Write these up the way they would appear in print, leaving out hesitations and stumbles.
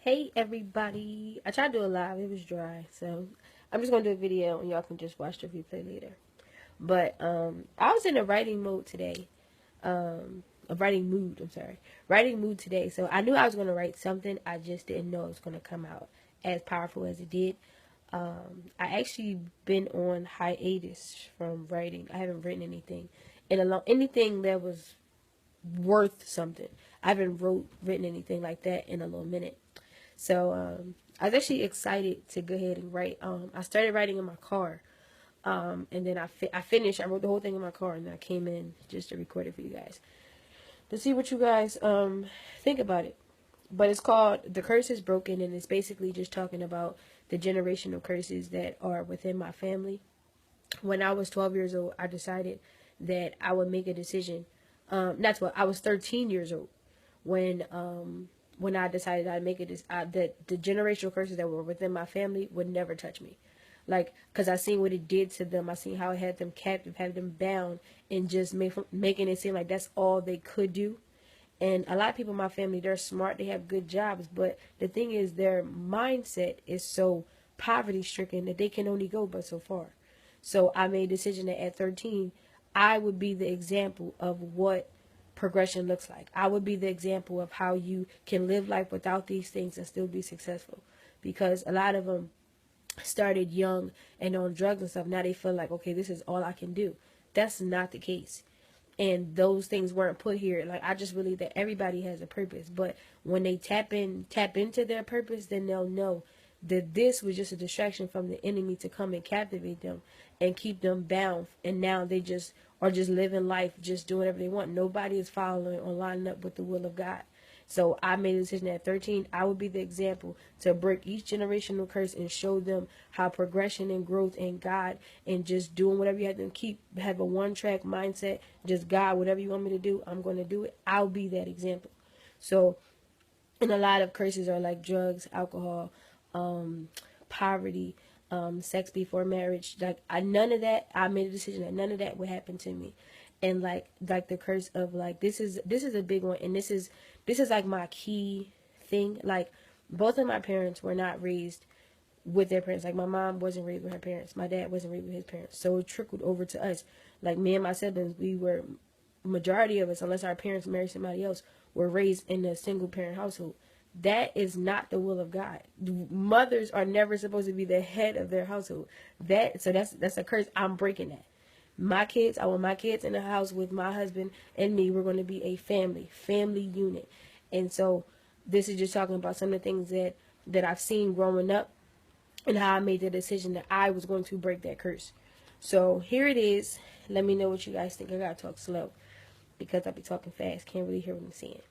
Hey everybody, I tried to do a live, it was dry, so I'm just gonna do a video and y'all can just watch the replay later. But I was in a writing mode today, a writing mood, writing mood today. So I knew I was gonna write something, I just didn't know it was gonna come out as powerful as it did. I actually been on hiatus from writing. I haven't written anything in a long, anything that was worth something. I haven't written anything like that in a little minute. So I was actually excited to go ahead and write. I started writing in my car, and then I finished. I wrote the whole thing in my car, and then I came in just to record it for you guys to see what you guys think about it. But it's called "The Curse is Broken," and it's basically just talking about the generational curses that are within my family. When I was 12 years old, I decided that I would make a decision. That's what I was 13 years old when I decided I'd make it, that the generational curses that were within my family would never touch me. Like, because I seen what it did to them. I seen how it had them captive, had them bound, and just making it seem like that's all they could do. And a lot of people in my family, they're smart, they have good jobs, but the thing is, their mindset is so poverty stricken that they can only go but so far. So I made a decision that at 13, I would be the example of what progression looks like. I would be the example of how you can live life without these things and still be successful. Because a lot of them started young and on drugs and stuff. Now they feel like, okay, this is all I can do. That's not the case. And those things weren't put here. Like, I just believe that everybody has a purpose. But when they tap into their purpose, then they'll know that this was just a distraction from the enemy to come and captivate them and keep them bound. And now they just are just living life, just doing whatever they want. Nobody is following or lining up with the will of God. So I made a decision at 13, I would be the example to break each generational curse and show them how progression and growth in God and just doing whatever you have to have a one-track mindset, just God, whatever you want me to do, I'm going to do it. I'll be that example. So, and a lot of curses are like drugs, alcohol, poverty, sex before marriage. Like, none of that. I made a decision that none of that would happen to me. And like the curse of, like, this is a big one, and this is like my key thing. Like, both of my parents were not raised with their parents. Like, my mom wasn't raised with her parents. My dad wasn't raised with his parents. So it trickled over to us. Like, me and my siblings, we were, majority of us, unless our parents married somebody else, were raised in a single parent household. That is not the will of God. Mothers are never supposed to be the head of their household. That's a curse. I'm breaking that. My kids, I want my kids in the house with my husband and me. We're going to be a family unit. And so this is just talking about some of the things that I've seen growing up and how I made the decision that I was going to break that curse. So here it is. Let me know what you guys think. I gotta talk slow because I be talking fast. Can't really hear what I'm saying.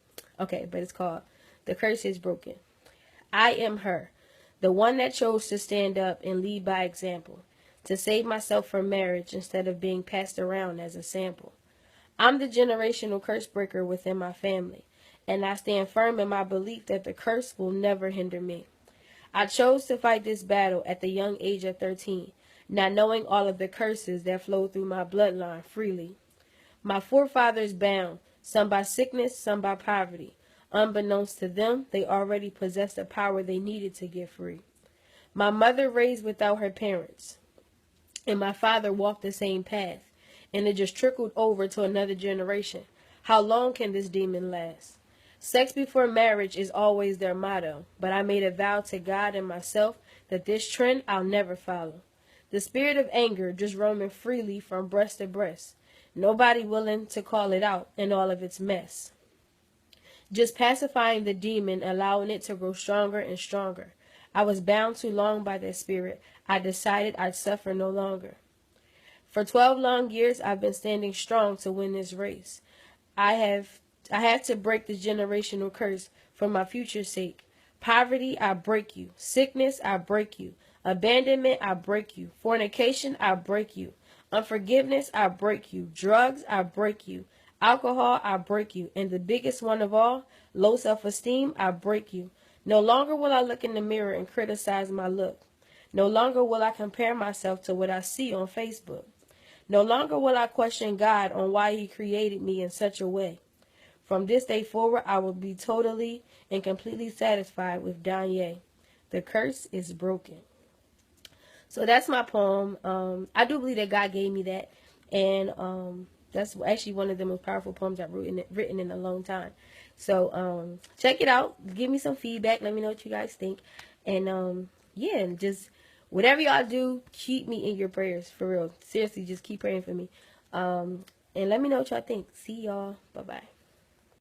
Okay, but it's called "The Curse is Broken." I am her, the one that chose to stand up and lead by example, to save myself from marriage instead of being passed around as a sample. I'm the generational curse breaker within my family, and I stand firm in my belief that the curse will never hinder me. I chose to fight this battle at the young age of 13, not knowing all of the curses that flow through my bloodline freely. My forefathers bound, some by sickness, some by poverty. Unbeknownst to them, they already possessed the power they needed to get free. My mother raised without her parents, and my father walked the same path, and it just trickled over to another generation. How long can this demon last? Sex before marriage is always their motto, but I made a vow to God and myself that this trend I'll never follow. The spirit of anger just roaming freely from breast to breast. Nobody willing to call it out in all of its mess. Just pacifying the demon, allowing it to grow stronger and stronger. I was bound too long by that spirit. I decided I'd suffer no longer. For 12 long years, I've been standing strong to win this race. I have I have to break the generational curse for my future's sake. Poverty, I break you. Sickness, I break you. Abandonment, I break you. Fornication, I break you. Unforgiveness, I break you. Drugs, I break you. Alcohol, I break you. And the biggest one of all, low self-esteem, I break you. No longer will I look in the mirror and criticize my look. No longer will I compare myself to what I see on Facebook. No longer will I question God on why he created me in such a way. From this day forward, I will be totally and completely satisfied with Danye. The curse is broken. So that's my poem. I do believe that God gave me that, and that's actually one of the most powerful poems I've written in a long time. So check it out. Give me some feedback. Let me know what you guys think, and yeah, and just whatever y'all do, keep me in your prayers for real. Seriously, just keep praying for me, and let me know what y'all think. See y'all. Bye bye.